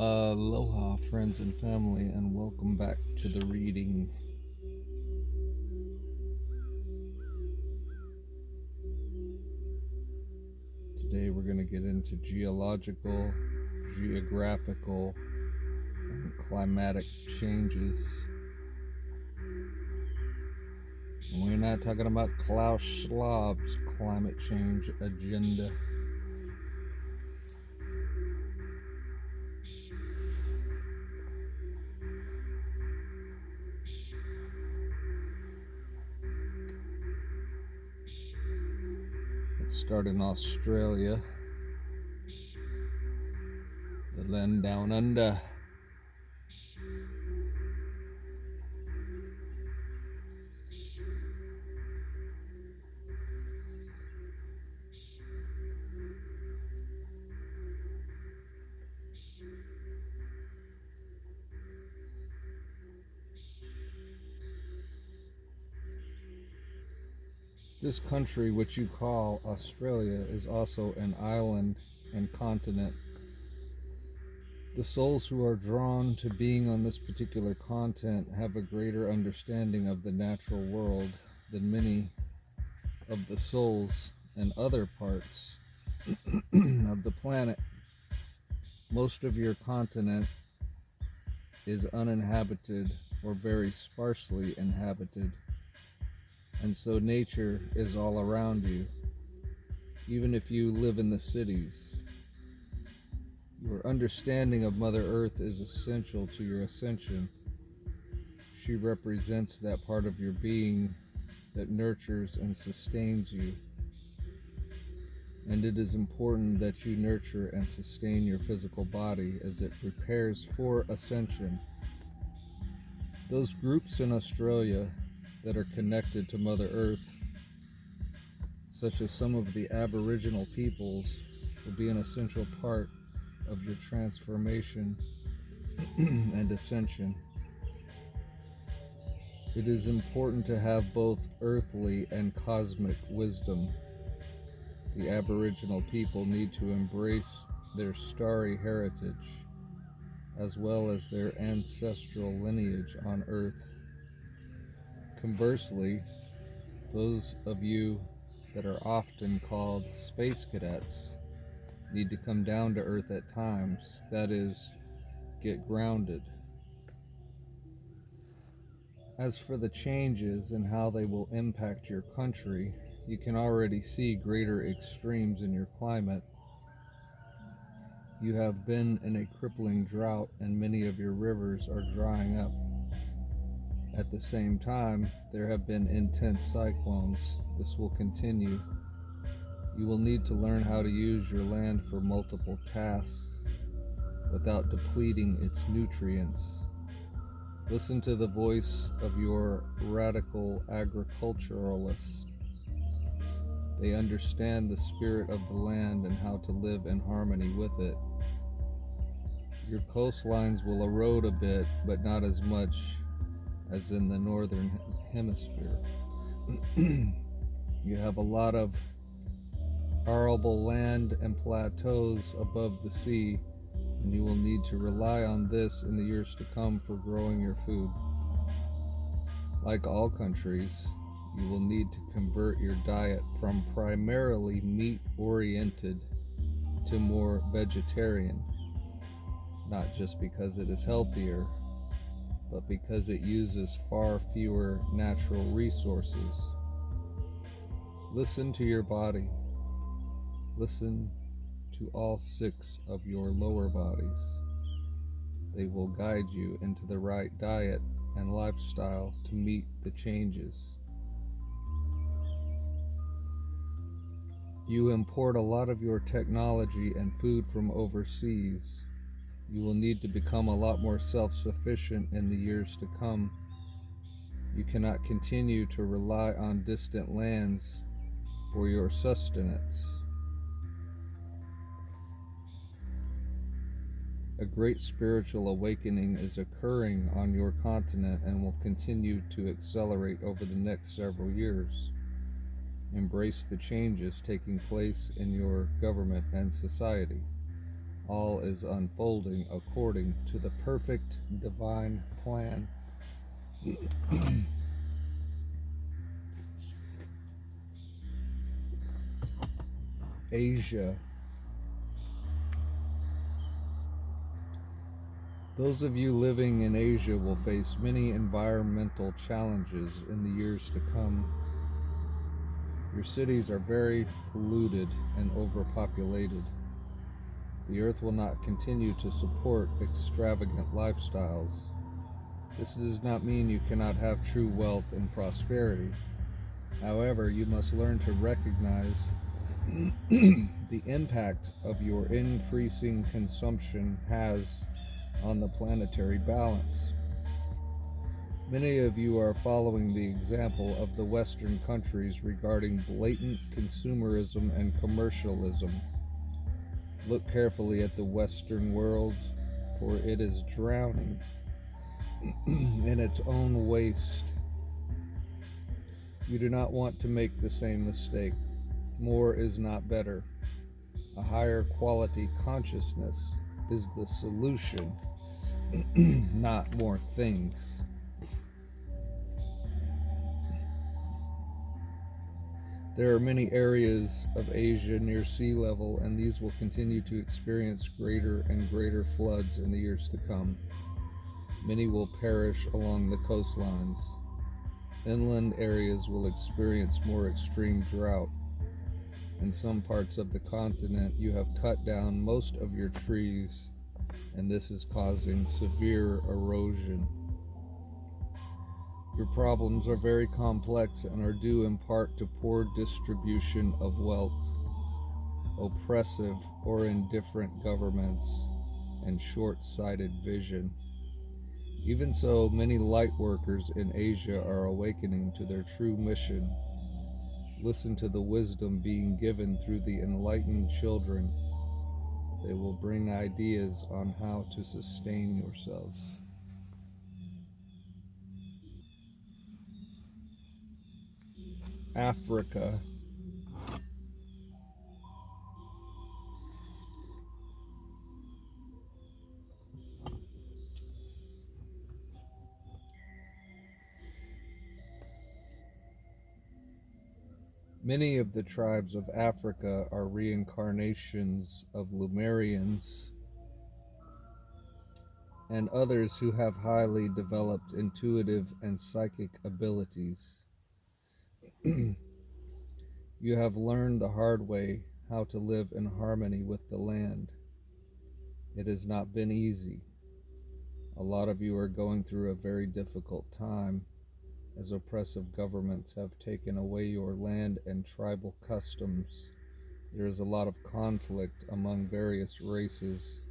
Aloha, friends and family, and welcome back to the reading. Today we're going to get into geological, geographical, and climatic changes. And we're not talking about Klaus Schwab's climate change agenda. Let's start in Australia, the land down under. This country, which you call Australia, is also an island and continent. The souls who are drawn to being on this particular continent have a greater understanding of the natural world than many of the souls in other parts of the planet. Most of your continent is uninhabited or very sparsely inhabited, and so nature is all around you. Even if you live in the cities, your understanding of Mother Earth is essential to your ascension. She represents that part of your being that nurtures and sustains you. And it is important that you nurture and sustain your physical body as it prepares for ascension. Those groups in Australia that are connected to Mother Earth, such as some of the Aboriginal peoples, will be an essential part of your transformation and ascension. It is important to have both earthly and cosmic wisdom. The Aboriginal people need to embrace their starry heritage, as well as their ancestral lineage on Earth. Conversely, those of you that are often called space cadets need to come down to Earth at times, that is, get grounded. As for the changes and how they will impact your country, you can already see greater extremes in your climate. You have been in a crippling drought and many of your rivers are drying up. At the same time, there have been intense cyclones. This will continue. You will need to learn how to use your land for multiple tasks without depleting its nutrients. Listen to the voice of your radical agriculturalists. They understand the spirit of the land and how to live in harmony with it. Your coastlines will erode a bit, but not as much as in the northern hemisphere. You have a lot of arable land and plateaus above the sea, and you will need to rely on this in the years to come for growing your food. Like all countries, you will need to convert your diet from primarily meat-oriented to more vegetarian, not just because it is healthier, but because it uses far fewer natural resources. Listen to your body. Listen to all 6 of your lower bodies. They will guide you into the right diet and lifestyle to meet the changes. You import a lot of your technology and food from overseas. You will need to become a lot more self-sufficient in the years to come. You cannot continue to rely on distant lands for your sustenance. A great spiritual awakening is occurring on your continent and will continue to accelerate over the next several years. Embrace the changes taking place in your government and society. All is unfolding according to the perfect divine plan. Asia. Those of you living in Asia will face many environmental challenges in the years to come. Your cities are very polluted and overpopulated. The earth will not continue to support extravagant lifestyles. This does not mean you cannot have true wealth and prosperity. However, you must learn to recognize the impact of your increasing consumption has on the planetary balance. Many of you are following the example of the Western countries regarding blatant consumerism and commercialism. Look carefully at the Western world, for it is drowning in its own waste. You do not want to make the same mistake. More is not better. A higher quality consciousness is the solution, not more things. There are many areas of Asia near sea level, and these will continue to experience greater and greater floods in the years to come. Many will perish along the coastlines. Inland areas will experience more extreme drought. In some parts of the continent, you have cut down most of your trees, and this is causing severe erosion. Your problems are very complex and are due in part to poor distribution of wealth, oppressive or indifferent governments, and short-sighted vision. Even so, many light workers in Asia are awakening to their true mission. Listen to the wisdom being given through the enlightened children. They will bring ideas on how to sustain yourselves. Africa. Many of the tribes of Africa are reincarnations of Lemurians and others who have highly developed intuitive and psychic abilities. You have learned the hard way how to live in harmony with the land. It has not been easy. A lot of you are going through a very difficult time, as oppressive governments have taken away your land and tribal customs. There is a lot of conflict among various races.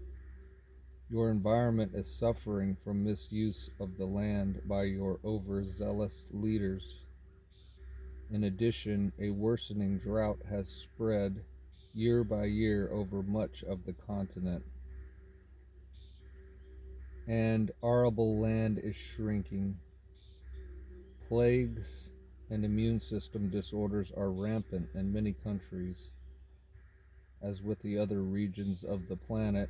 Your environment is suffering from misuse of the land by your overzealous leaders. In addition, a worsening drought has spread year by year over much of the continent, and arable land is shrinking. Plagues and immune system disorders are rampant in many countries. As with the other regions of the planet,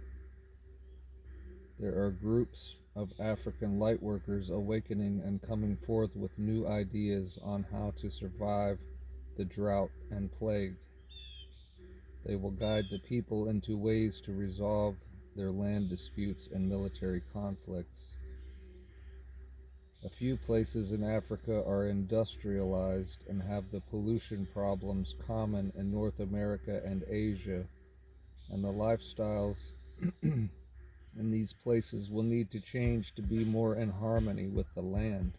there are groups of African lightworkers awakening and coming forth with new ideas on how to survive the drought and plague. They will guide the people into ways to resolve their land disputes and military conflicts. A few places in Africa are industrialized and have the pollution problems common in North America and Asia, and the lifestyles in these places will need to change to be more in harmony with the land.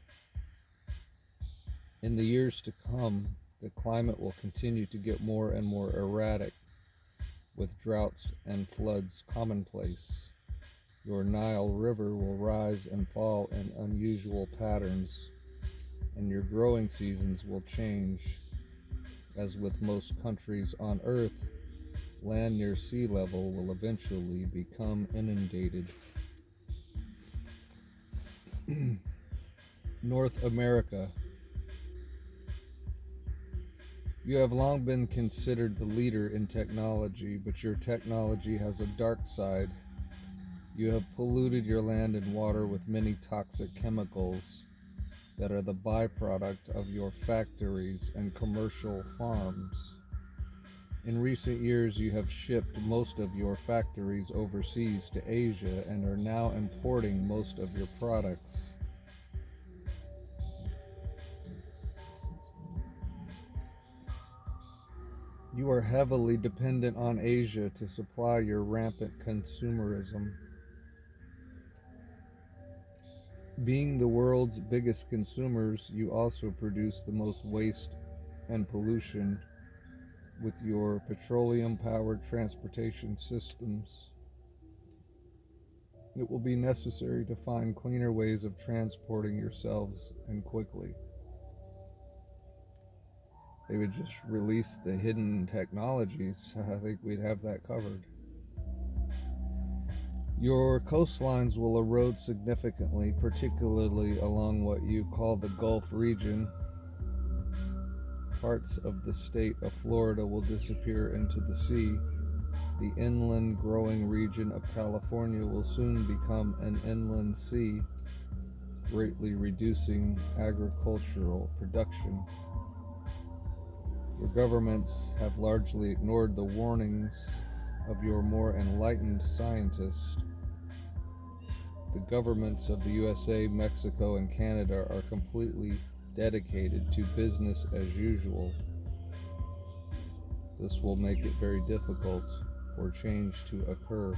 In the years to come, the climate will continue to get more and more erratic, with droughts and floods commonplace. Your Nile River will rise and fall in unusual patterns, and your growing seasons will change. As with most countries on Earth, land near sea level will eventually become inundated. North America. You have long been considered the leader in technology, but your technology has a dark side. You have polluted your land and water with many toxic chemicals that are the byproduct of your factories and commercial farms. In recent years, you have shipped most of your factories overseas to Asia and are now importing most of your products. You are heavily dependent on Asia to supply your rampant consumerism. Being the world's biggest consumers, you also produce the most waste and pollution with your petroleum-powered transportation systems. It will be necessary to find cleaner ways of transporting yourselves and quickly. They would just release the hidden technologies. I think we'd have that covered. Your coastlines will erode significantly, particularly along what you call the Gulf region. Parts of the state of Florida will disappear into the sea. The inland growing region of California will soon become an inland sea, greatly reducing agricultural production. Your governments have largely ignored the warnings of your more enlightened scientists. The governments of the USA, Mexico, and Canada are completely dedicated to business as usual. This will make it very difficult for change to occur.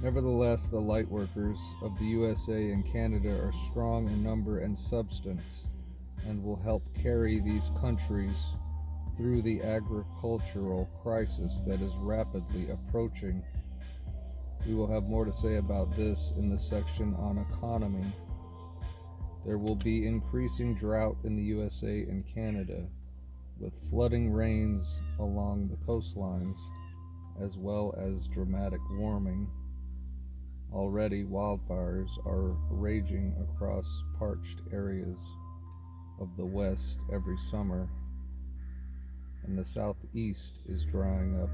Nevertheless, the lightworkers of the USA and Canada are strong in number and substance and will help carry these countries through the agricultural crisis that is rapidly approaching. We will have more to say about this in the section on economy. There will be increasing drought in the USA and Canada, with flooding rains along the coastlines, as well as dramatic warming. Already, wildfires are raging across parched areas of the West every summer, and the Southeast is drying up.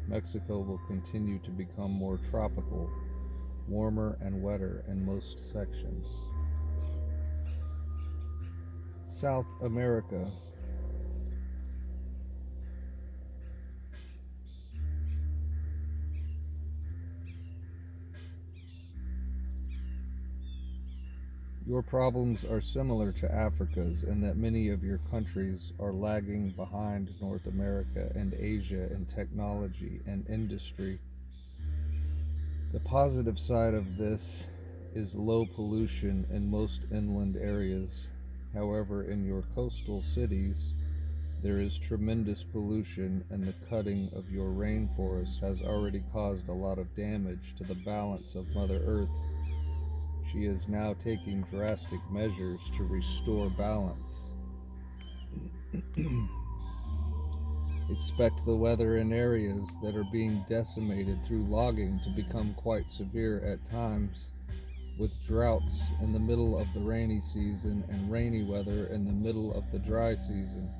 Mexico will continue to become more tropical, warmer and wetter in most sections. South America. Your problems are similar to Africa's in that many of your countries are lagging behind North America and Asia in technology and industry. The positive side of this is low pollution in most inland areas. However, in your coastal cities, there is tremendous pollution, and the cutting of your rainforest has already caused a lot of damage to the balance of Mother Earth. She is now taking drastic measures to restore balance. Expect the weather in areas that are being decimated through logging to become quite severe at times, with droughts in the middle of the rainy season and rainy weather in the middle of the dry season.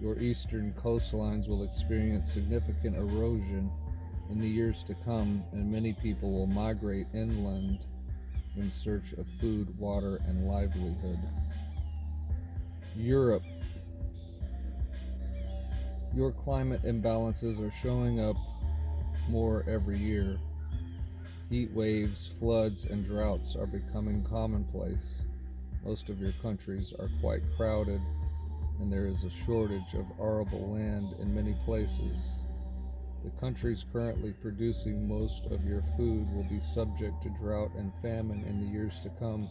Your eastern coastlines will experience significant erosion in the years to come, and many people will migrate inland in search of food, water, and livelihood. Europe. Your climate imbalances are showing up more every year. Heat waves, floods, and droughts are becoming commonplace. Most of your countries are quite crowded, and there is a shortage of arable land in many places. The countries currently producing most of your food will be subject to drought and famine in the years to come,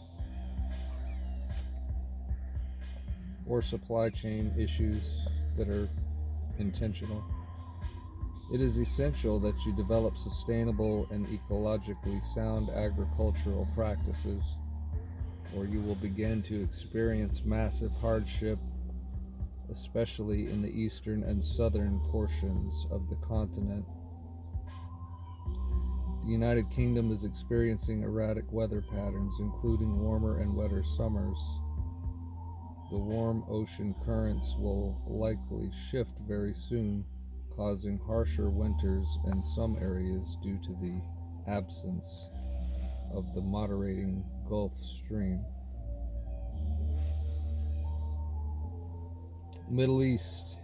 or supply chain issues that are intentional. It is essential that you develop sustainable and ecologically sound agricultural practices, or you will begin to experience massive hardship, especially in the eastern and southern portions of the continent. The United Kingdom is experiencing erratic weather patterns, including warmer and wetter summers. The warm ocean currents will likely shift very soon, causing harsher winters in some areas due to the absence of the moderating Gulf Stream. Middle East.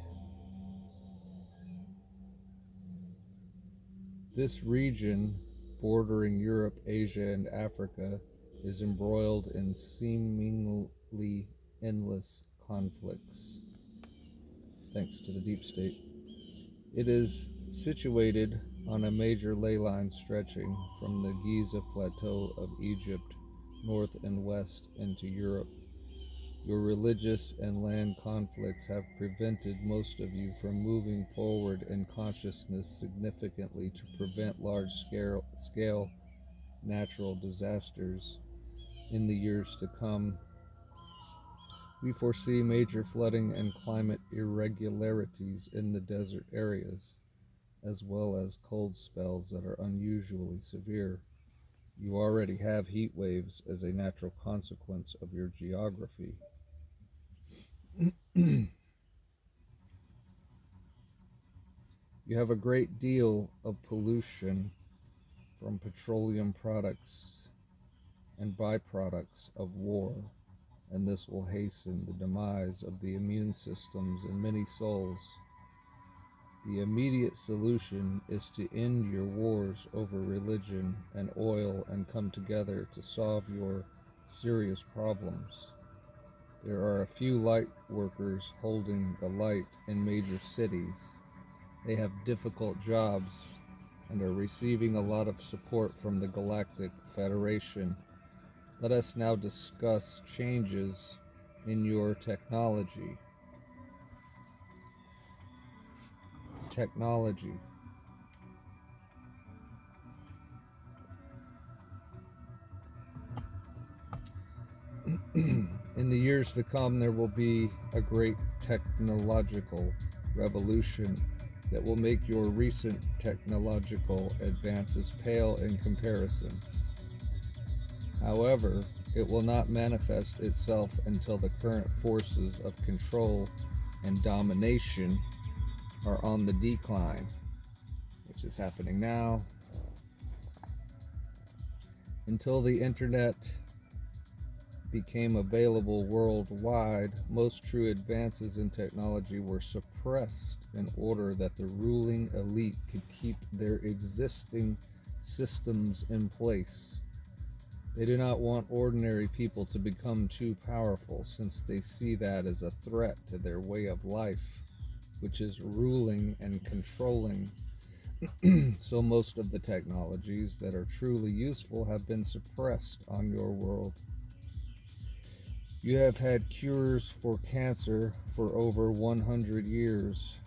This region, bordering Europe, Asia, and Africa, is embroiled in seemingly endless conflicts, thanks to the deep state. It is situated on a major ley line stretching from the Giza Plateau of Egypt north and west into Europe. Your religious and land conflicts have prevented most of you from moving forward in consciousness significantly to prevent large-scale natural disasters in the years to come. We foresee major flooding and climate irregularities in the desert areas, as well as cold spells that are unusually severe. You already have heat waves as a natural consequence of your geography. You have a great deal of pollution from petroleum products and byproducts of war, and this will hasten the demise of the immune systems in many souls. The immediate solution is to end your wars over religion and oil and come together to solve your serious problems. There are a few light workers holding the light in major cities. They have difficult jobs and are receiving a lot of support from the Galactic Federation. Let us now discuss changes in your technology. In the years to come, there will be a great technological revolution that will make your recent technological advances pale in comparison. However, it will not manifest itself until the current forces of control and domination are on the decline, which is happening now. Until the internet became available worldwide, most true advances in technology were suppressed in order that the ruling elite could keep their existing systems in place. They do not want ordinary people to become too powerful, since they see that as a threat to their way of life, which is ruling and controlling. So most of the technologies that are truly useful have been suppressed on your world. You have had cures for cancer for over 100 years.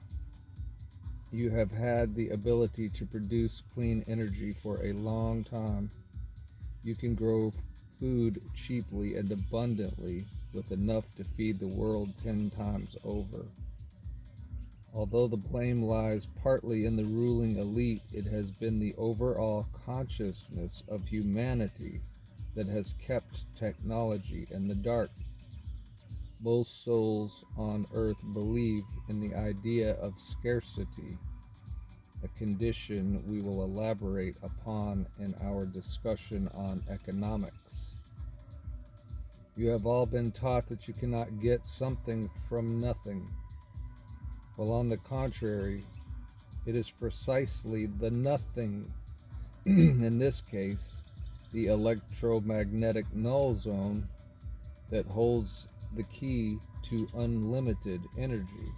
You have had the ability to produce clean energy for a long time. You can grow food cheaply and abundantly with enough to feed the world 10 times over. Although the blame lies partly in the ruling elite, it has been the overall consciousness of humanity that has kept technology in the dark. Most souls on earth believe in the idea of scarcity, a condition we will elaborate upon in our discussion on economics. You have all been taught that you cannot get something from nothing. Well, on the contrary, it is precisely the nothing, in this case, the electromagnetic null zone, that holds the key to unlimited energy.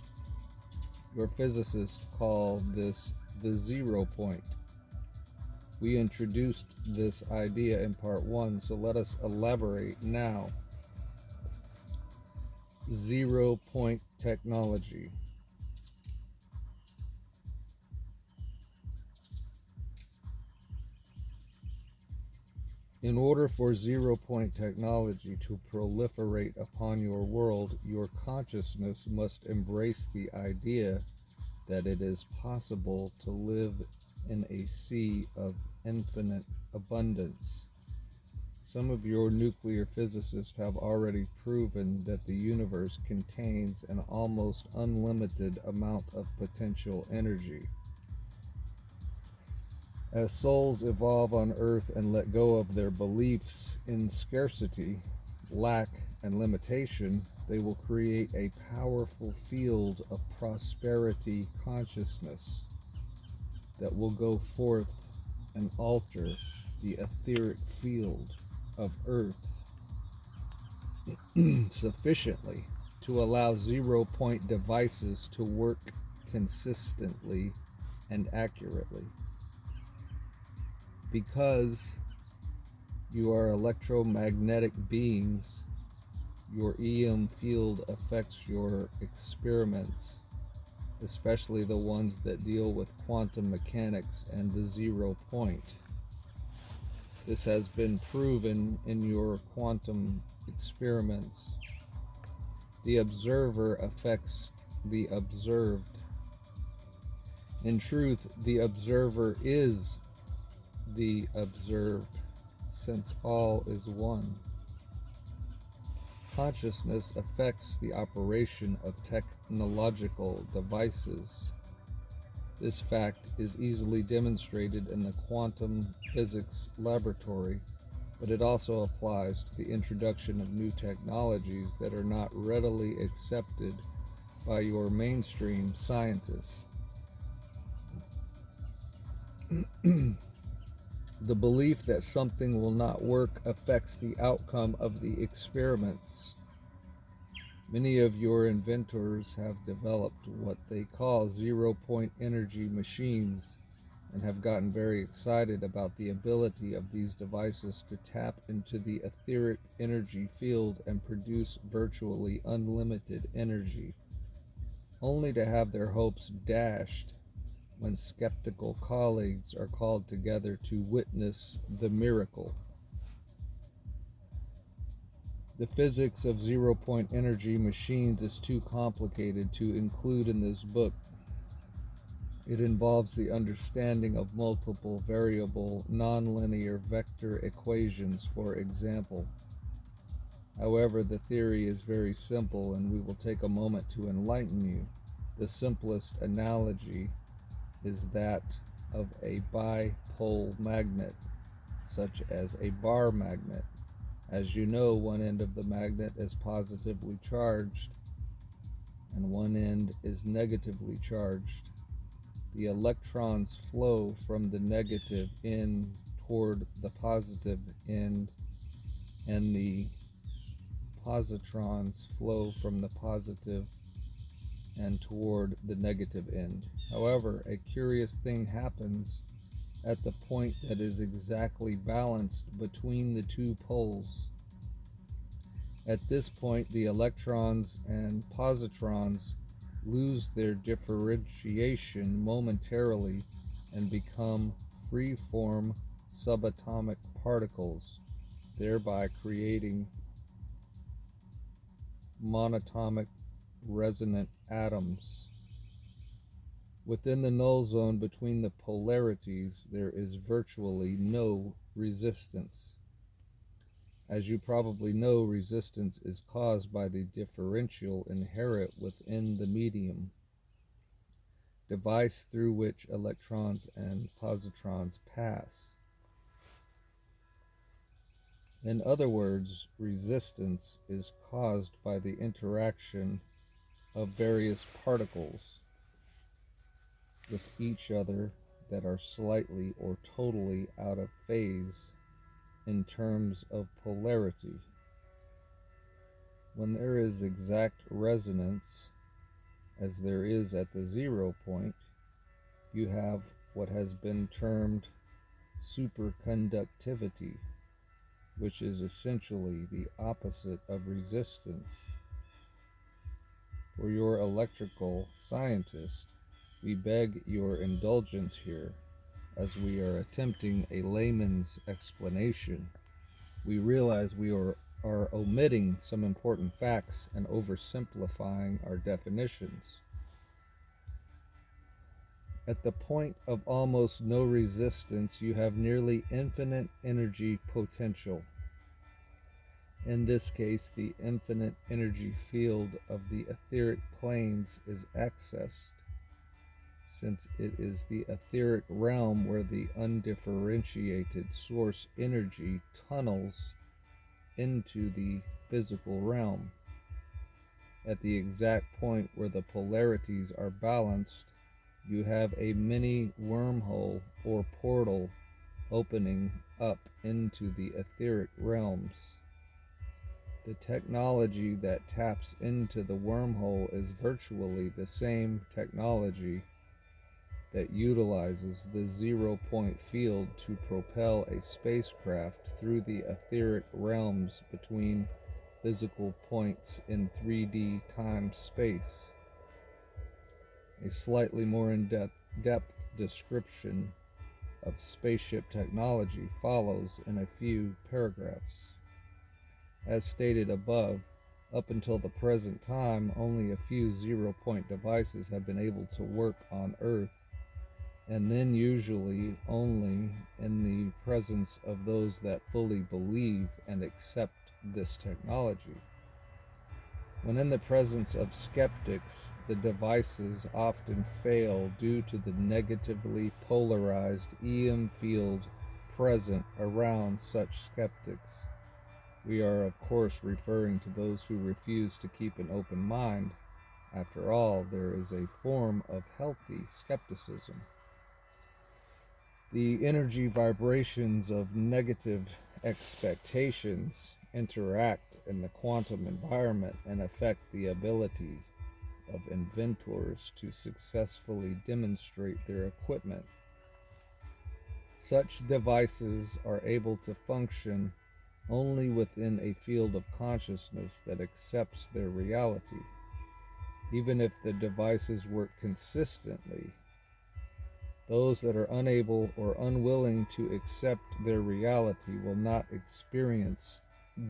Your physicists call this the 0 point. We introduced this idea in part 1, so let us elaborate now. 0 point technology. In order for 0 point technology to proliferate upon your world, your consciousness must embrace the idea that it is possible to live in a sea of infinite abundance. Some of your nuclear physicists have already proven that the universe contains an almost unlimited amount of potential energy. As souls evolve on Earth and let go of their beliefs in scarcity, lack, and limitation, they will create a powerful field of prosperity consciousness that will go forth and alter the etheric field of Earth sufficiently to allow 0-point devices to work consistently and accurately. Because you are electromagnetic beings, your EM field affects your experiments, especially the ones that deal with quantum mechanics and the 0 point. This has been proven in your quantum experiments. The observer affects the observed. In truth, the observer is the observed, since all is one. Consciousness affects the operation of technological devices. This fact is easily demonstrated in the quantum physics laboratory, but it also applies to the introduction of new technologies that are not readily accepted by your mainstream scientists. The belief that something will not work affects the outcome of the experiments. Many of your inventors have developed what they call 0-point energy machines and have gotten very excited about the ability of these devices to tap into the etheric energy field and produce virtually unlimited energy, only to have their hopes dashed when skeptical colleagues are called together to witness the miracle. The physics of 0-point energy machines is too complicated to include in this book. It involves the understanding of multiple variable nonlinear vector equations, for example. However, the theory is very simple, and we will take a moment to enlighten you. The simplest analogy is that of a bipole magnet, such as a bar magnet. As you know, one end of the magnet is positively charged and one end is negatively charged. The electrons flow from the negative end toward the positive end, and the positrons flow from the positive and toward the negative end. However, a curious thing happens at the point that is exactly balanced between the two poles. At this point, the electrons and positrons lose their differentiation momentarily and become free-form subatomic particles, thereby creating monatomic resonant atoms. Within the null zone between the polarities, there is virtually no resistance. As you probably know, resistance is caused by the differential inherent within the medium, device through which electrons and positrons pass. In other words, resistance is caused by the interaction of various particles with each other that are slightly or totally out of phase in terms of polarity. When there is exact resonance, as there is at the 0 point, you have what has been termed superconductivity, which is essentially the opposite of resistance. For your electrical scientist, we beg your indulgence here, as we are attempting a layman's explanation. We realize we are omitting some important facts and oversimplifying our definitions. At the point of almost no resistance, you have nearly infinite energy potential. In this case, the infinite energy field of the etheric planes is accessed, since it is the etheric realm where the undifferentiated source energy tunnels into the physical realm. At the exact point where the polarities are balanced, you have a mini wormhole or portal opening up into the etheric realms. The technology that taps into the wormhole is virtually the same technology that utilizes the 0-point field to propel a spacecraft through the etheric realms between physical points in 3D time-space. A slightly more in-depth description of spaceship technology follows in a few paragraphs. As stated above, up until the present time, only a few 0-point devices have been able to work on Earth, and then usually only in the presence of those that fully believe and accept this technology. When in the presence of skeptics, the devices often fail due to the negatively polarized EM field present around such skeptics. We are, of course, referring to those who refuse to keep an open mind. After all, there is a form of healthy skepticism. The energy vibrations of negative expectations interact in the quantum environment and affect the ability of inventors to successfully demonstrate their equipment. Such devices are able to function only within a field of consciousness that accepts their reality. Even if the devices work consistently, those that are unable or unwilling to accept their reality will not experience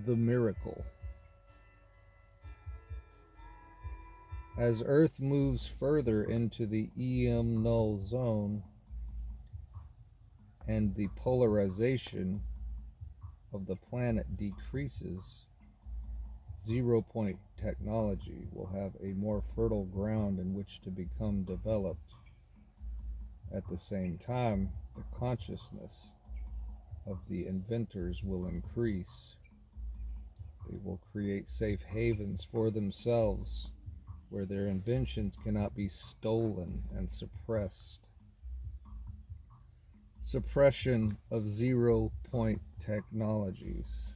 the miracle. As Earth moves further into the EM null zone and the polarization of the planet decreases, 0-point technology will have a more fertile ground in which to become developed. At the same time, the consciousness of the inventors will increase. They will create safe havens for themselves where their inventions cannot be stolen and suppressed. Suppression of 0-point technologies.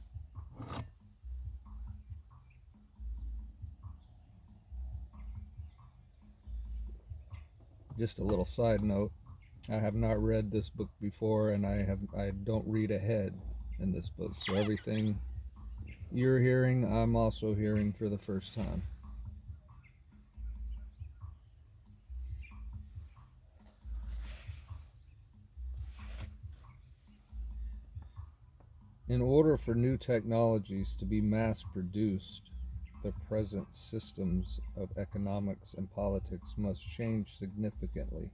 Just a little side note, I have not read this book before, and I don't read ahead in this book. So everything you're hearing, I'm also hearing for the first time. In order for new technologies to be mass-produced, the present systems of economics and politics must change significantly.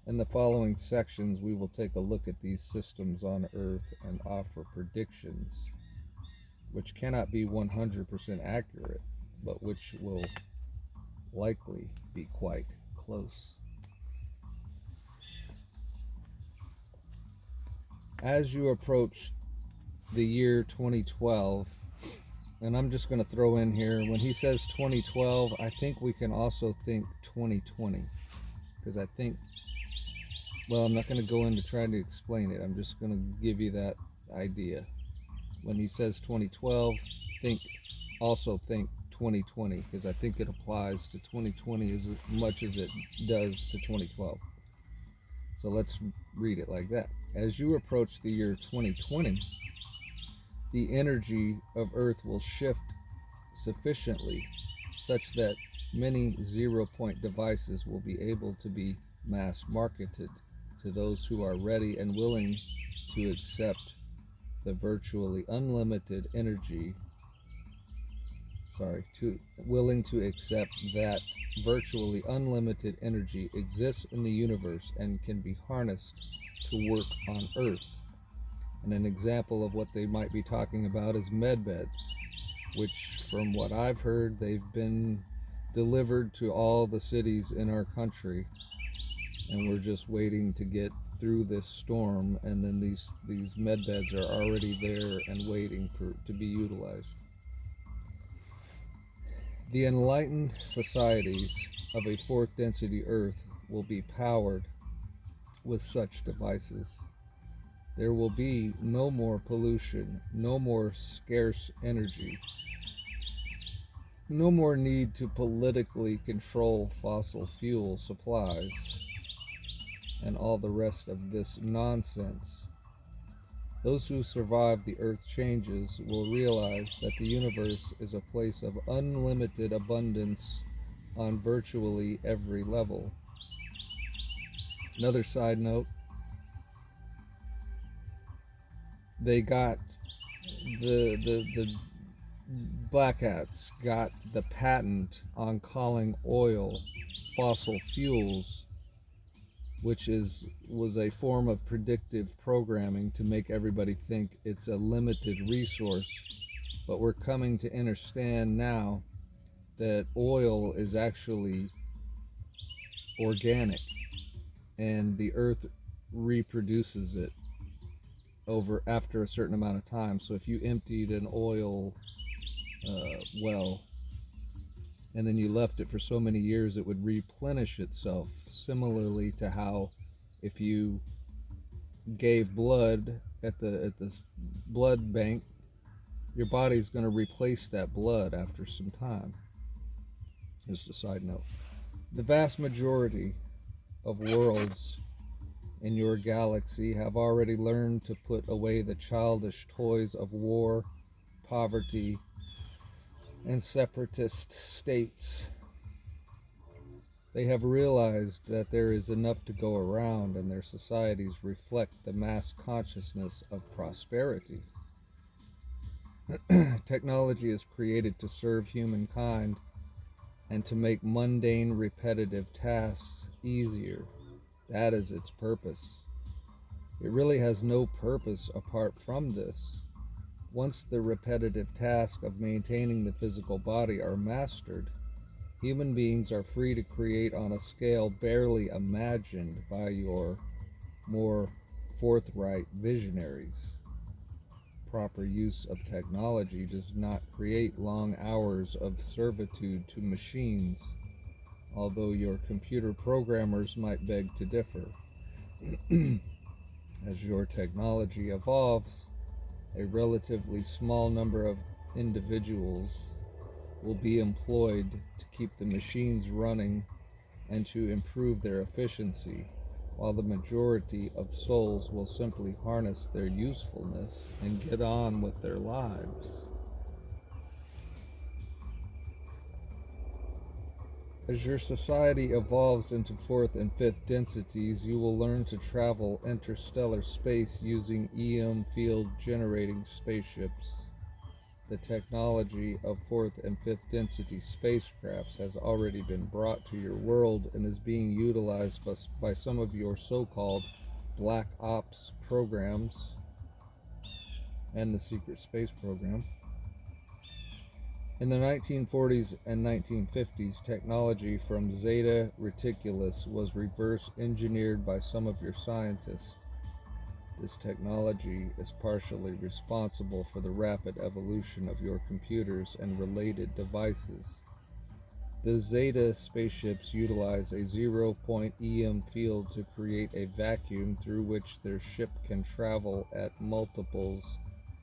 In the following sections, we will take a look at these systems on Earth and offer predictions, which cannot be 100% accurate, but which will likely be quite close. As you approach the year 2012, and I'm just going to throw in here, when he says 2012, I think we can also think 2020, because I think, well, I'm not going to go into trying to explain it. I'm just going to give you that idea. When he says 2012, also think 2020, because I think it applies to 2020 as much as it does to 2012. So let's read it like that. As you approach the year 2020, the energy of Earth will shift sufficiently such that many 0-point devices will be able to be mass marketed to those who are ready and willing to accept the virtually unlimited energy, willing to accept that virtually unlimited energy exists in the universe and can be harnessed to work on Earth. And an example of what they might be talking about is med beds, which, from what I've heard, they've been delivered to all the cities in our country, and we're just waiting to get through this storm, and then these med beds are already there and waiting to be utilized. The enlightened societies of a fourth density Earth will be powered with such devices. There will be no more pollution, no more scarce energy, no more need to politically control fossil fuel supplies, and all the rest of this nonsense. Those who survive the Earth changes will realize that the universe is a place of unlimited abundance on virtually every level. Another side note, they got the Black Hats got the patent on calling oil fossil fuels, which was a form of predictive programming to make everybody think it's a limited resource. But we're coming to understand now that oil is actually organic, and the earth reproduces it over after a certain amount of time. So if you emptied an oil well and then you left it for so many years, it would replenish itself, similarly to how if you gave blood at the blood bank, your body's going to replace that blood after some time. Just a side note. The vast majority of worlds in your galaxy have already learned to put away the childish toys of war, poverty, and separatist states. They have realized that there is enough to go around, and their societies reflect the mass consciousness of prosperity. Technology is created to serve humankind and to make mundane, repetitive tasks easier. That is its purpose. It really has no purpose apart from this. Once the repetitive task of maintaining the physical body are mastered, human beings are free to create on a scale barely imagined by your more forthright visionaries. Proper use of technology does not create long hours of servitude to machines, although your computer programmers might beg to differ. As your technology evolves, a relatively small number of individuals will be employed to keep the machines running and to improve their efficiency, while the majority of souls will simply harness their usefulness and get on with their lives. As your society evolves into fourth and fifth densities, you will learn to travel interstellar space using EM field generating spaceships. The technology of fourth and fifth density spacecrafts has already been brought to your world and is being utilized by some of your so-called Black Ops programs and the Secret Space Program. In the 1940s and 1950s, technology from Zeta Reticulus was reverse engineered by some of your scientists. This technology is partially responsible for the rapid evolution of your computers and related devices. The Zeta spaceships utilize a zero-point EM field to create a vacuum through which their ship can travel at multiples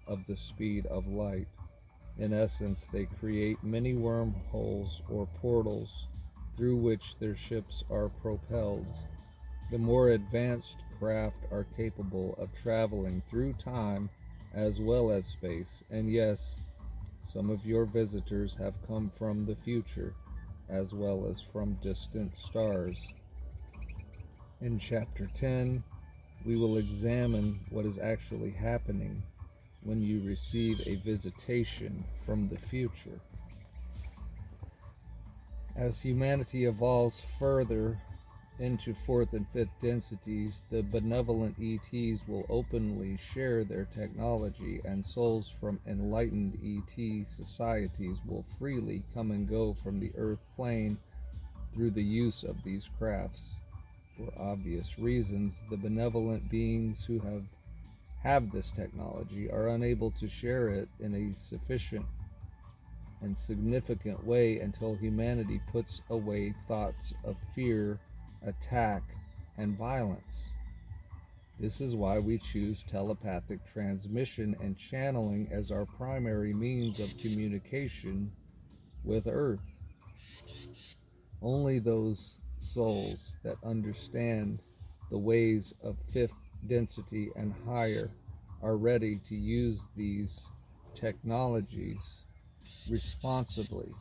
of the speed of light. In essence, they create many wormholes or portals through which their ships are propelled. The more advanced craft are capable of traveling through time as well as space, and yes, some of your visitors have come from the future as well as from distant stars. In Chapter 10, we will examine what is actually happening when you receive a visitation from the future. As humanity evolves further, into fourth and fifth densities, the benevolent ETs will openly share their technology, and souls from enlightened ET societies will freely come and go from the earth plane through the use of these crafts. For obvious reasons, the benevolent beings who have this technology are unable to share it in a sufficient and significant way until humanity puts away thoughts of fear, attack, and violence. This is why we choose telepathic transmission and channeling as our primary means of communication with Earth. Only those souls that understand the ways of fifth density and higher are ready to use these technologies responsibly.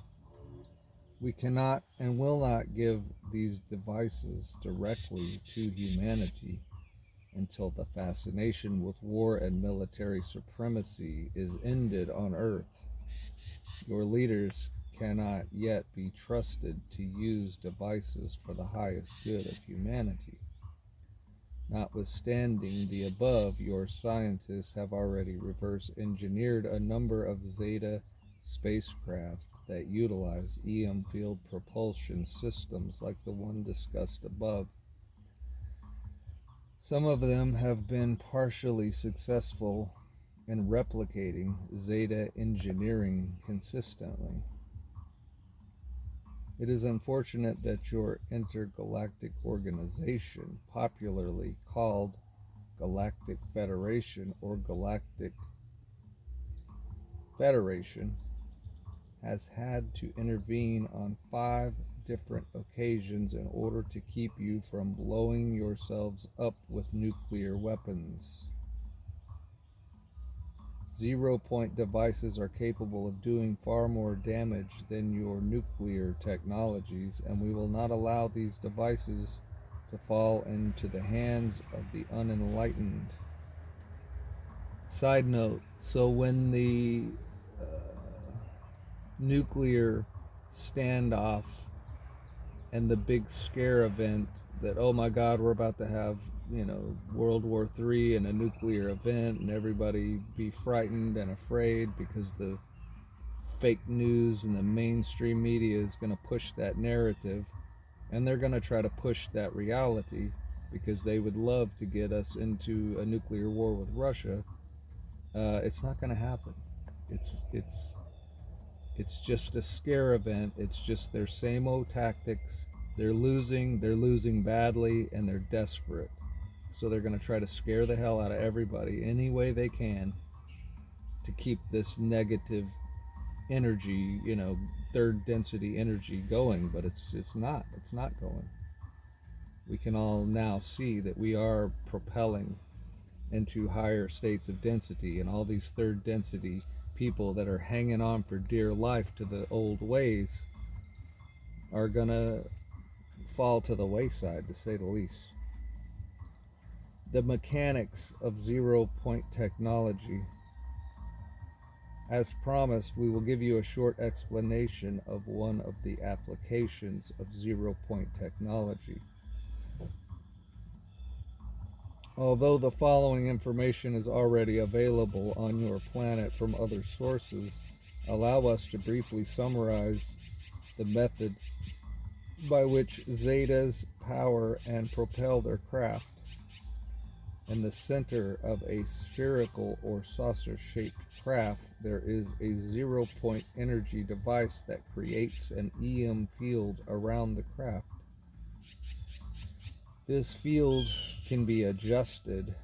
We cannot and will not give these devices directly to humanity until the fascination with war and military supremacy is ended on Earth. Your leaders cannot yet be trusted to use devices for the highest good of humanity. Notwithstanding the above, your scientists have already reverse engineered a number of Zeta spacecraft that utilize EM field propulsion systems like the one discussed above. Some of them have been partially successful in replicating Zeta engineering consistently. It is unfortunate that your intergalactic organization, popularly called Galactic Federation or Galactic Federation, has had to intervene on 5 different occasions in order to keep you from blowing yourselves up with nuclear weapons. 0-point devices are capable of doing far more damage than your nuclear technologies, and we will not allow these devices to fall into the hands of the unenlightened. Side note, so when the nuclear standoff and the big scare event that, oh my God, we're about to have, World War III and a nuclear event, and everybody be frightened and afraid because the fake news and the mainstream media is going to push that narrative, and they're going to try to push that reality because they would love to get us into a nuclear war with Russia. It's not going to happen. It's just a scare event. It's just their same old tactics. They're losing badly, and they're desperate. So they're going to try to scare the hell out of everybody any way they can to keep this negative energy, third density energy going, but it's not going. We can all now see that we are propelling into higher states of density, and all these third density people that are hanging on for dear life to the old ways are gonna fall to the wayside, to say the least. The mechanics of 0-point technology. As promised, we will give you a short explanation of one of the applications of 0-point technology. Although the following information is already available on your planet from other sources, allow us to briefly summarize the method by which Zetas power and propel their craft. In the center of a spherical or saucer-shaped craft, there is a 0-point energy device that creates an EM field around the craft. This field can be adjusted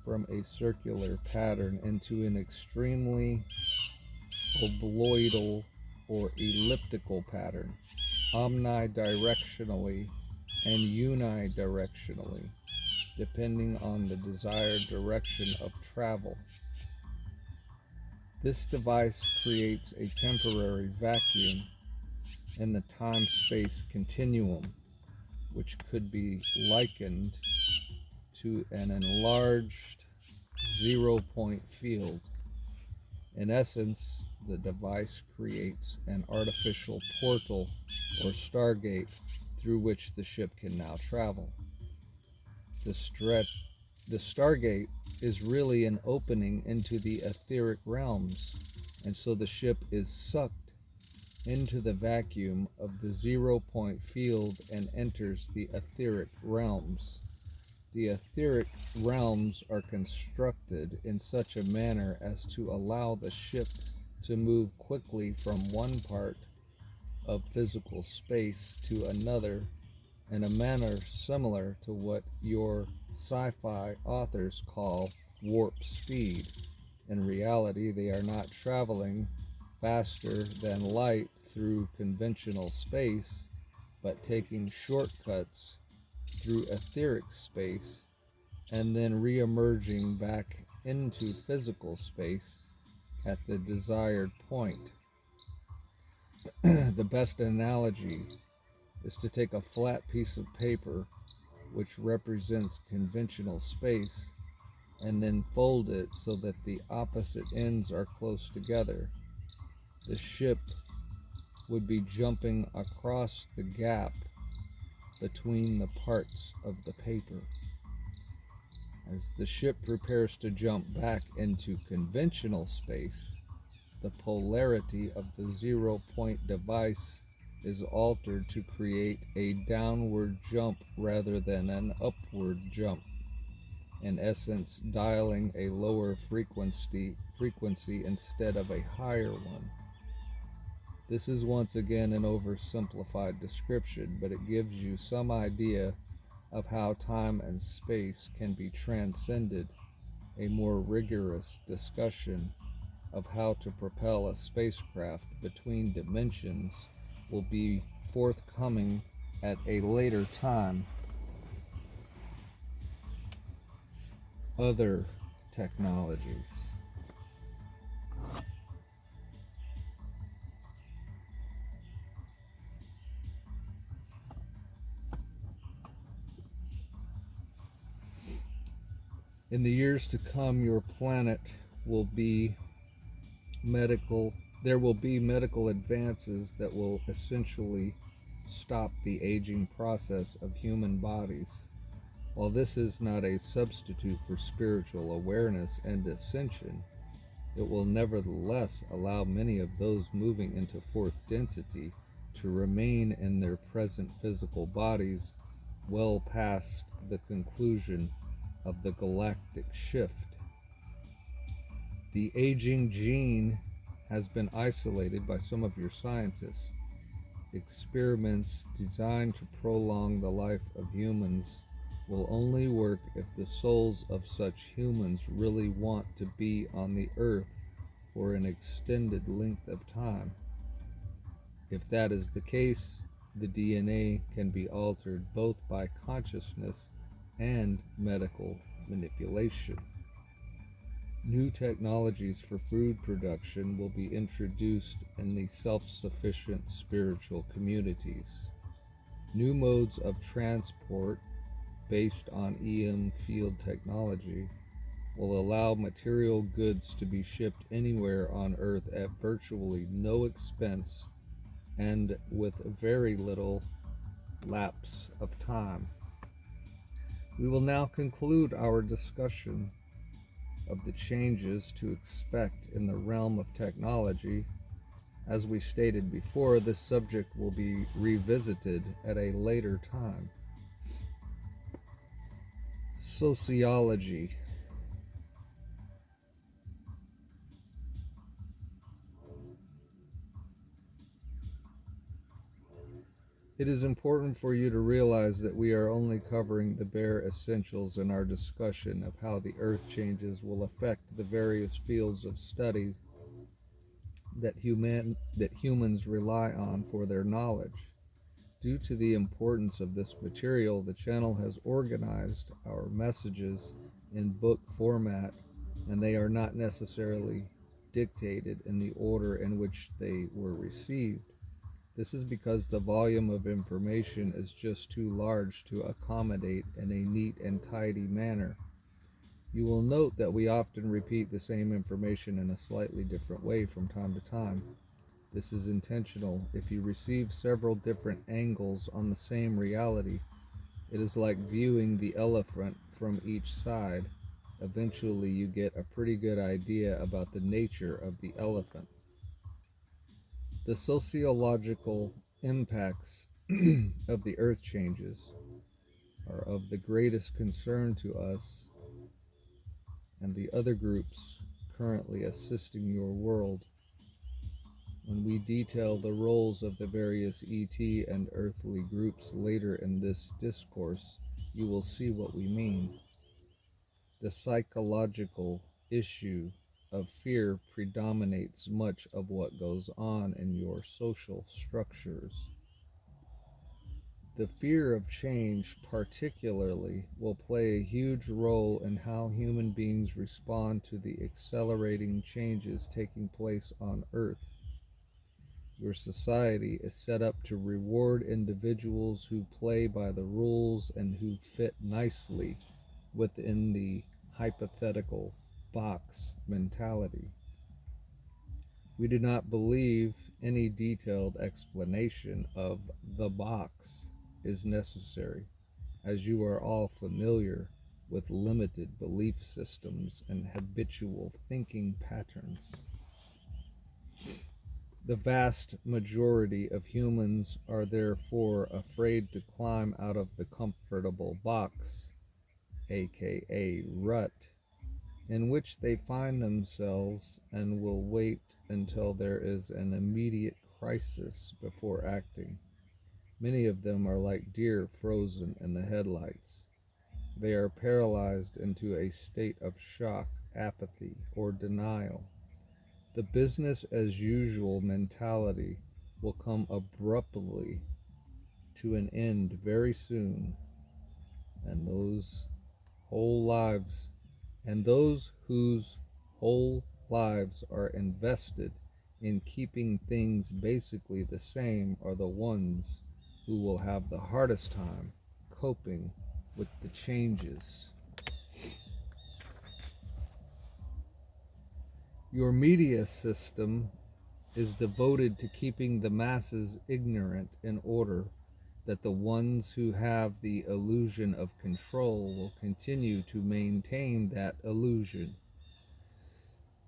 from a circular pattern into an extremely obloidal or elliptical pattern, omnidirectionally and unidirectionally, depending on the desired direction of travel. This device creates a temporary vacuum in the time-space continuum, which could be likened to an enlarged 0-point field. In essence, the device creates an artificial portal or stargate through which the ship can now travel. The Stargate is really an opening into the etheric realms, and so the ship is sucked into the vacuum of the 0 point field and enters the etheric realms. The etheric realms are constructed in such a manner as to allow the ship to move quickly from one part of physical space to another in a manner similar to what your sci-fi authors call warp speed. In reality, they are not traveling faster than light through conventional space, but taking shortcuts through etheric space and then re-emerging back into physical space at the desired point. The best analogy is to take a flat piece of paper, which represents conventional space, and then fold it so that the opposite ends are close together. The ship would be jumping across the gap between the parts of the paper. As the ship prepares to jump back into conventional space, the polarity of the 0 point device is altered to create a downward jump rather than an upward jump, in essence dialing a lower frequency instead of a higher one. This is once again an oversimplified description, but it gives you some idea of how time and space can be transcended. A more rigorous discussion of how to propel a spacecraft between dimensions will be forthcoming at a later time. Other technologies. In the years to come, your planet will be there will be medical advances that will essentially stop the aging process of human bodies. While this is not a substitute for spiritual awareness and ascension, it will nevertheless allow many of those moving into fourth density to remain in their present physical bodies well past the conclusion of the galactic shift. The aging gene has been isolated by some of your scientists. Experiments designed to prolong the life of humans will only work if the souls of such humans really want to be on the earth for an extended length of time. If that is the case, the DNA can be altered both by consciousness and medical manipulation. New technologies for food production will be introduced in the self-sufficient spiritual communities. New modes of transport based on EM field technology will allow material goods to be shipped anywhere on Earth at virtually no expense and with very little lapse of time. We will now conclude our discussion of the changes to expect in the realm of technology. As we stated before, this subject will be revisited at a later time. Sociology. It is important for you to realize that we are only covering the bare essentials in our discussion of how the earth changes will affect the various fields of study that humans rely on for their knowledge. Due to the importance of this material, the channel has organized our messages in book format, and they are not necessarily dictated in the order in which they were received. This is because the volume of information is just too large to accommodate in a neat and tidy manner. You will note that we often repeat the same information in a slightly different way from time to time. This is intentional. If you receive several different angles on the same reality, it is like viewing the elephant from each side. Eventually, you get a pretty good idea about the nature of the elephant. The sociological impacts of the earth changes are of the greatest concern to us and the other groups currently assisting your world. When we detail the roles of the various ET and earthly groups later in this discourse, you will see what we mean. The psychological issue of fear predominates much of what goes on in your social structures. The fear of change, particularly, will play a huge role in how human beings respond to the accelerating changes taking place on Earth. Your society is set up to reward individuals who play by the rules and who fit nicely within the hypothetical box mentality. We do not believe any detailed explanation of the box is necessary, as you are all familiar with limited belief systems and habitual thinking patterns. The vast majority of humans are therefore afraid to climb out of the comfortable box, aka rut, in which they find themselves, and will wait until there is an immediate crisis before acting. Many of them are like deer frozen in the headlights. They are paralyzed into a state of shock, apathy, or denial. The business as usual mentality will come abruptly to an end very soon, and whole lives those whose whole lives are invested in keeping things basically the same are the ones who will have the hardest time coping with the changes. Your media system is devoted to keeping the masses ignorant in order that the ones who have the illusion of control will continue to maintain that illusion.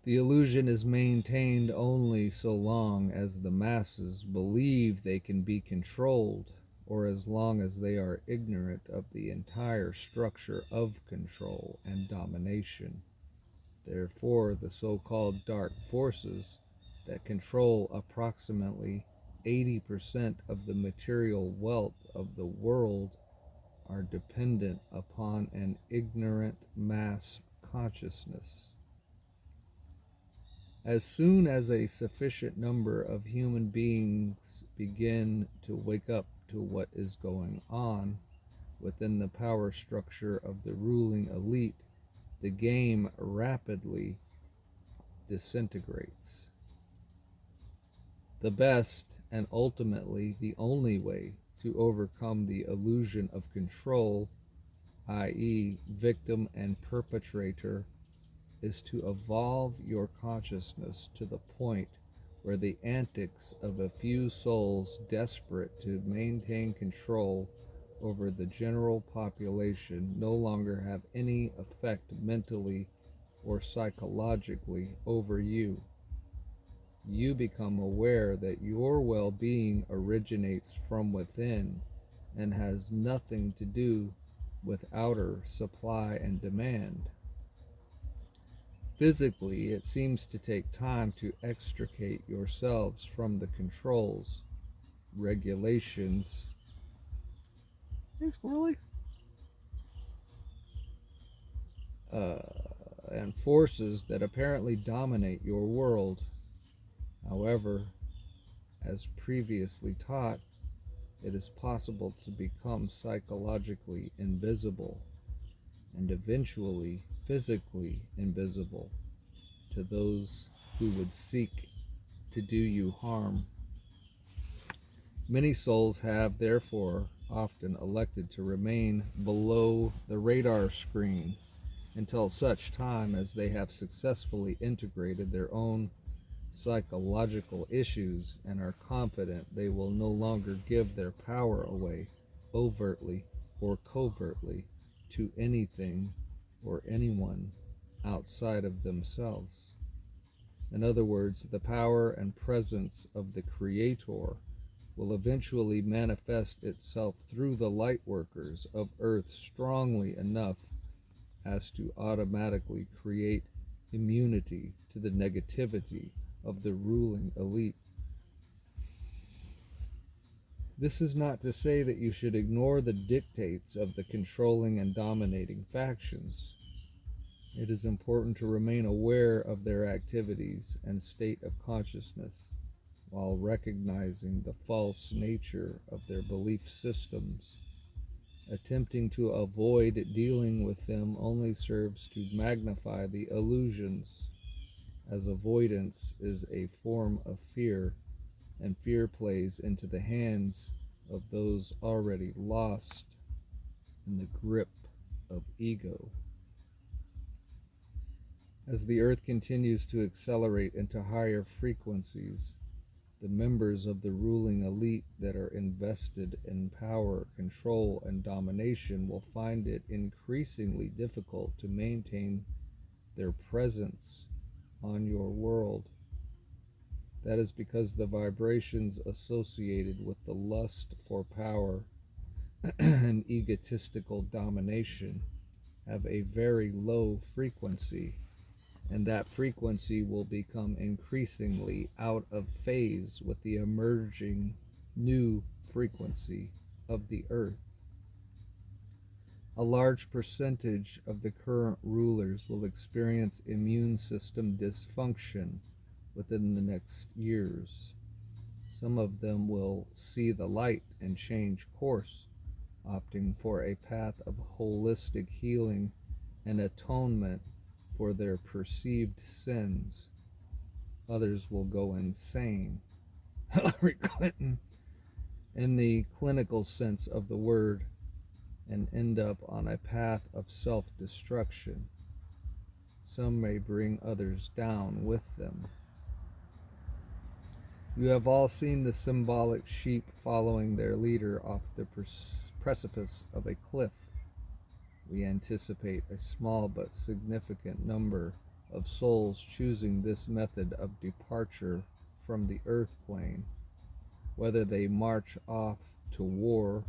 The illusion is maintained only so long as the masses believe they can be controlled, or as long as they are ignorant of the entire structure of control and domination. Therefore, the so-called dark forces that control approximately 80% of the material wealth of the world are dependent upon an ignorant mass consciousness. As soon as a sufficient number of human beings begin to wake up to what is going on within the power structure of the ruling elite, the game rapidly disintegrates. The best and ultimately the only way to overcome the illusion of control, i.e., victim and perpetrator, is to evolve your consciousness to the point where the antics of a few souls desperate to maintain control over the general population no longer have any effect mentally or psychologically over you. You become aware that your well-being originates from within and has nothing to do with outer supply and demand. Physically, it seems to take time to extricate yourselves from the controls, regulations, and forces that apparently dominate your world. However, as previously taught, it is possible to become psychologically invisible and eventually physically invisible to those who would seek to do you harm. Many souls have, therefore, often elected to remain below the radar screen until such time as they have successfully integrated their own psychological issues and are confident they will no longer give their power away overtly or covertly to anything or anyone outside of themselves. In other words, the power and presence of the Creator will eventually manifest itself through the light workers of Earth strongly enough as to automatically create immunity to the negativity of the ruling elite. This is not to say that you should ignore the dictates of the controlling and dominating factions. It is important to remain aware of their activities and state of consciousness while recognizing the false nature of their belief systems. Attempting to avoid dealing with them only serves to magnify the illusions, as avoidance is a form of fear, and fear plays into the hands of those already lost in the grip of ego. As the earth continues to accelerate into higher frequencies, the members of the ruling elite that are invested in power, control, and domination will find it increasingly difficult to maintain their presence on your world. That is because the vibrations associated with the lust for power and egotistical domination have a very low frequency, and that frequency will become increasingly out of phase with the emerging new frequency of the earth. A large percentage of the current rulers will experience immune system dysfunction within the next years. Some of them will see the light and change course, opting for a path of holistic healing and atonement for their perceived sins. Others will go insane. Hillary Clinton, in the clinical sense of the word, and end up on a path of self-destruction. Some may bring others down with them. You have all seen the symbolic sheep following their leader off the precipice of a cliff. We anticipate a small but significant number of souls choosing this method of departure from the earth plane, whether they march off to war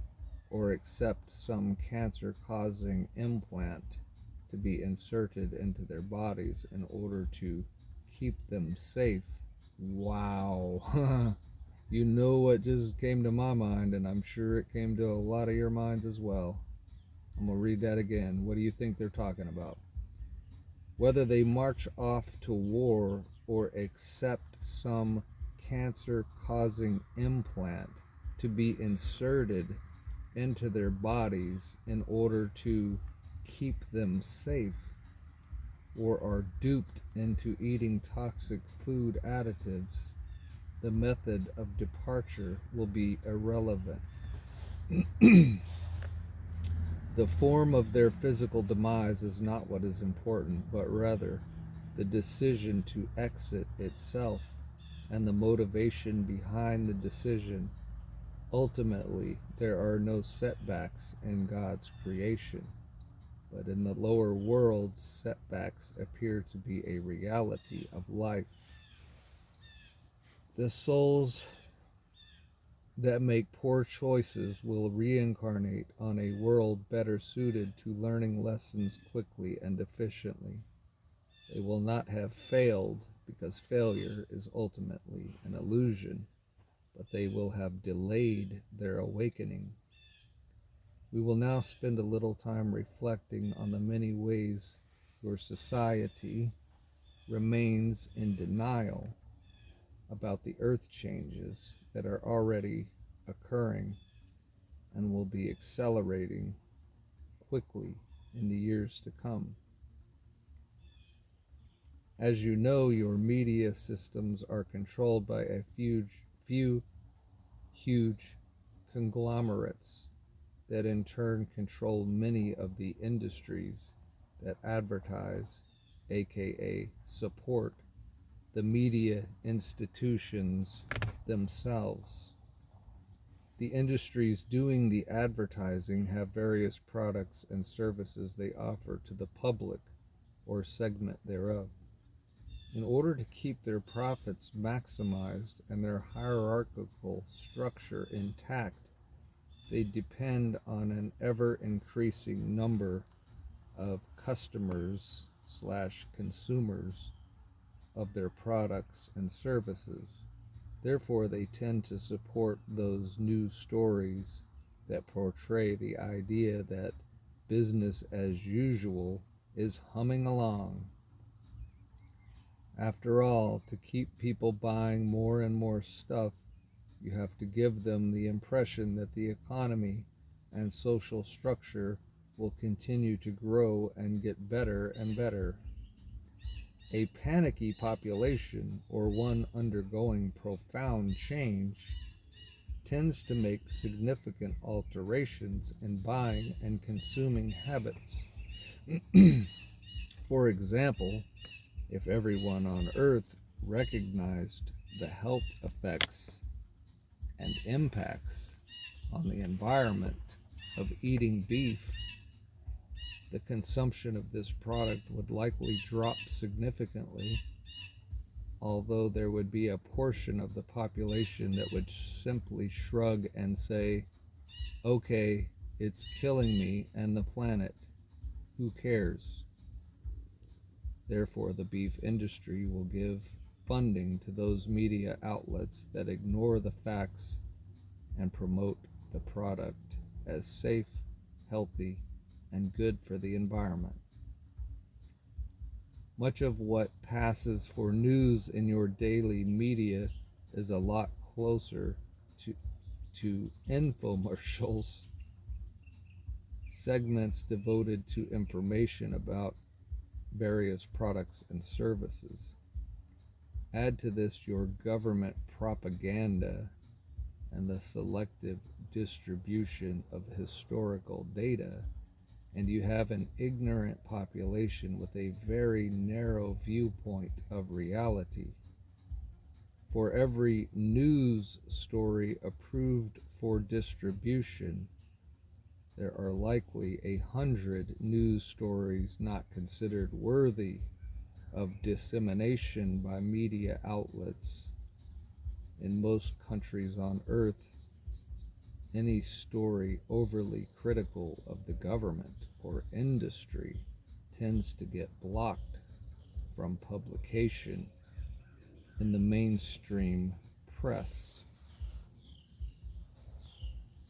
or accept some cancer-causing implant to be inserted into their bodies in order to keep them safe. Wow. You know what just came to my mind, and I'm sure it came to a lot of your minds as well. I'm going to read that again. What do you think they're talking about? Whether they march off to war or accept some cancer-causing implant to be inserted into their bodies in order to keep them safe, or are duped into eating toxic food additives, the method of departure will be irrelevant. The form of their physical demise is not what is important, but rather the decision to exit itself and the motivation behind the decision. Ultimately, there are no setbacks in God's creation, but in the lower worlds, setbacks appear to be a reality of life. The souls that make poor choices will reincarnate on a world better suited to learning lessons quickly and efficiently. They will not have failed, because failure is ultimately an illusion, but they will have delayed their awakening. We will now spend a little time reflecting on the many ways your society remains in denial about the earth changes that are already occurring and will be accelerating quickly in the years to come. As you know, your media systems are controlled by a few huge conglomerates that in turn control many of the industries that advertise, aka support, the media institutions themselves. The industries doing the advertising have various products and services they offer to the public or segment thereof. In order to keep their profits maximized and their hierarchical structure intact, they depend on an ever-increasing number of customers/consumers of their products and services. Therefore, they tend to support those news stories that portray the idea that business as usual is humming along. After all, to keep people buying more and more stuff, you have to give them the impression that the economy and social structure will continue to grow and get better and better. A panicky population, or one undergoing profound change, tends to make significant alterations in buying and consuming habits. For example, if everyone on Earth recognized the health effects and impacts on the environment of eating beef, the consumption of this product would likely drop significantly, although there would be a portion of the population that would simply shrug and say, okay, it's killing me and the planet, who cares? Therefore, the beef industry will give funding to those media outlets that ignore the facts and promote the product as safe, healthy, and good for the environment. Much of what passes for news in your daily media is a lot closer to infomercials, segments devoted to information about various products and services. Add to this your government propaganda and the selective distribution of historical data, and you have an ignorant population with a very narrow viewpoint of reality. For every news story approved for distribution, there are likely 100 news stories not considered worthy of dissemination by media outlets. In most countries on Earth, any story overly critical of the government or industry tends to get blocked from publication in the mainstream press.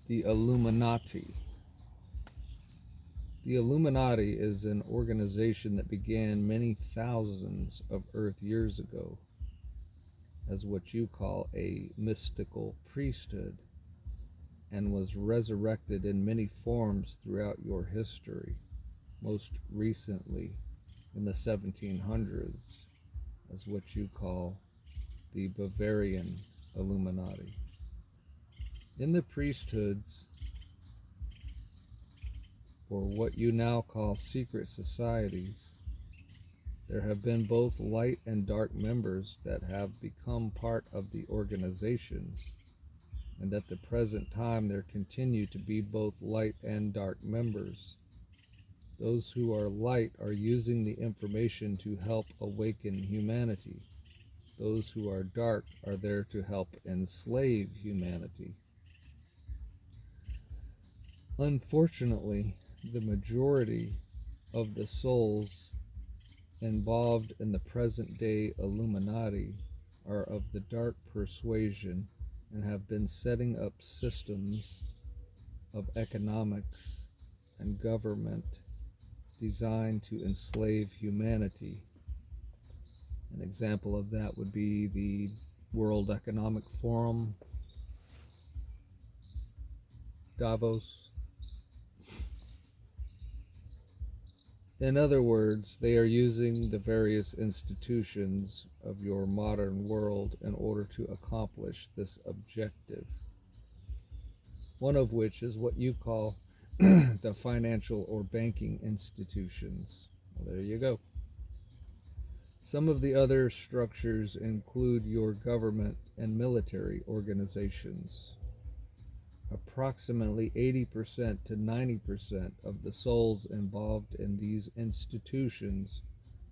The ILLuminati. The ILLuminati is an organization that began many thousands of Earth years ago as what you call a mystical priesthood, and was resurrected in many forms throughout your history, most recently in the 1700s as what you call the Bavarian Illuminati. In the priesthoods, or what you now call secret societies, there have been both light and dark members that have become part of the organizations, and at the present time there continue to be both light and dark members. Those who are light are using the information to help awaken humanity. Those who are dark are there to help enslave humanity. Unfortunately, the majority of the souls involved in the present-day Illuminati are of the dark persuasion and have been setting up systems of economics and government designed to enslave humanity. An example of that would be the World Economic Forum, Davos. In other words, they are using the various institutions of your modern world in order to accomplish this objective. One of which is what you call the financial or banking institutions. Well, there you go. Some of the other structures include your government and military organizations. Approximately 80% to 90% of the souls involved in these institutions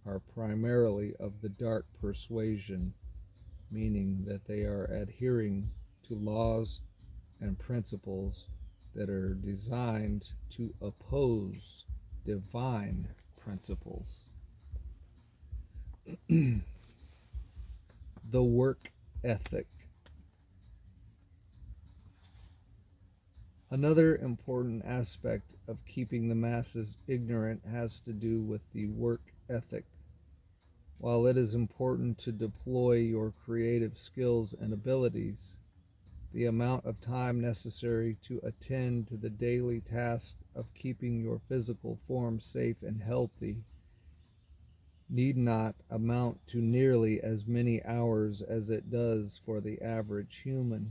are primarily of the dark persuasion, meaning that they are adhering to laws and principles that are designed to oppose divine principles. The work ethic. Another important aspect of keeping the masses ignorant has to do with the work ethic. While it is important to deploy your creative skills and abilities, the amount of time necessary to attend to the daily task of keeping your physical form safe and healthy need not amount to nearly as many hours as it does for the average human.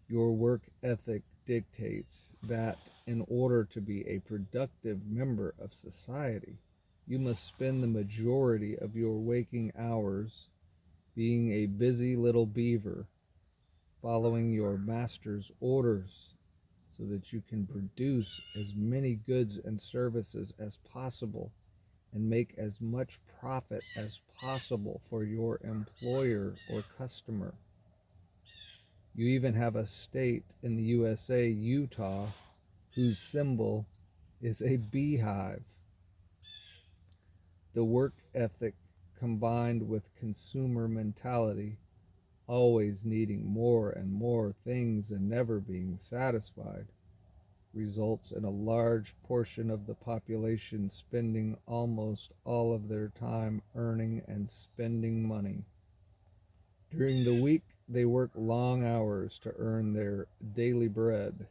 Your work ethic dictates that in order to be a productive member of society, you must spend the majority of your waking hours being a busy little beaver, following your master's orders so that you can produce as many goods and services as possible and make as much profit as possible for your employer or customer. You even have a state in the USA, Utah, whose symbol is a beehive. The work ethic combined with consumer mentality, always needing more and more things and never being satisfied, results in a large portion of the population spending almost all of their time earning and spending money. During the week, they work long hours to earn their daily bread,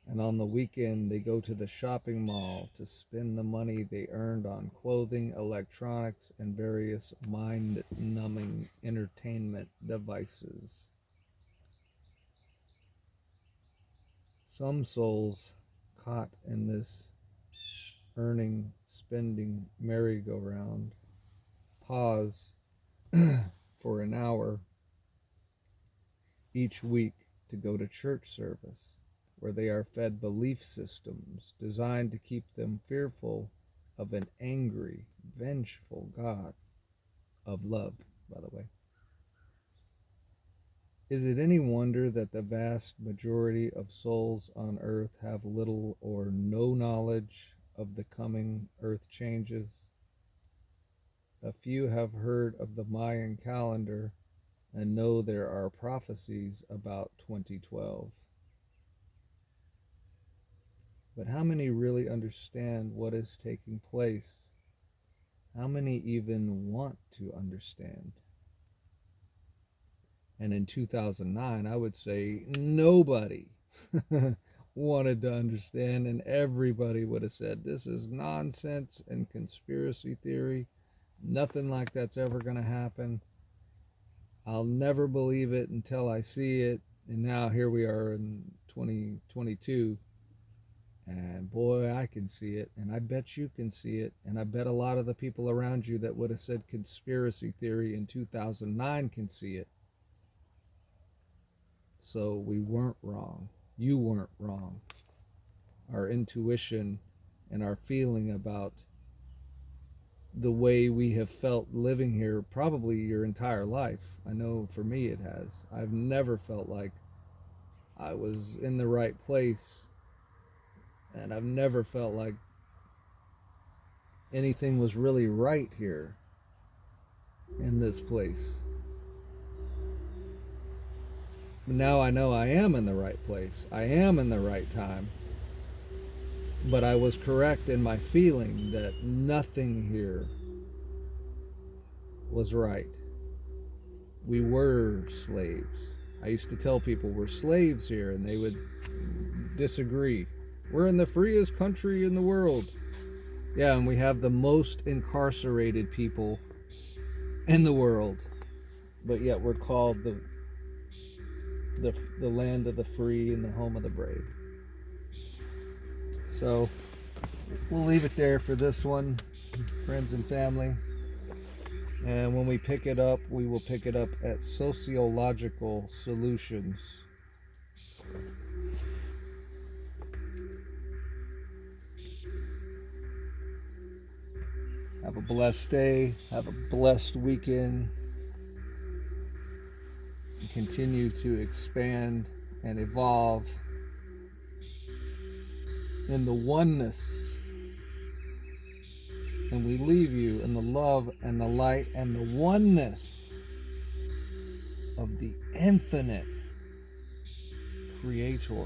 and on the weekend, they go to the shopping mall to spend the money they earned on clothing, electronics, and various mind-numbing entertainment devices. Some souls caught in this earning, spending merry-go-round pause for an hour each week to go to church service, where they are fed belief systems designed to keep them fearful of an angry, vengeful God of love, by the way. Is it any wonder that the vast majority of souls on earth have little or no knowledge of the coming earth changes? A few have heard of the Mayan calendar and know there are prophecies about 2012. But how many really understand what is taking place? How many even want to understand? And in 2009, I would say nobody wanted to understand, and everybody would have said, this is nonsense and conspiracy theory. Nothing like that's ever going to happen. I'll never believe it until I see it. And now here we are in 2022. And boy, I can see it. And I bet you can see it. And I bet a lot of the people around you that would have said conspiracy theory in 2009 can see it. So we weren't wrong. You weren't wrong. Our intuition and our feeling about the way we have felt living here probably your entire life. I know for me it has. I've never felt like I was in the right place, and I've never felt like anything was really right here in this place. But now I know I am in the right place. I am in the right time. But I was correct in my feeling that nothing here was right. We were slaves. I used to tell people we're slaves here, and they would disagree. We're in the freest country in the world. Yeah, and we have the most incarcerated people in the world, but yet we're called the land of the free and the home of the brave. So we'll leave it there for this one, friends and family. And when we pick it up, we will pick it up at Sociological Solutions. Have a blessed day. Have a blessed weekend. And continue to expand and evolve in the oneness. And we leave you in the love and the light and the oneness of the infinite Creator.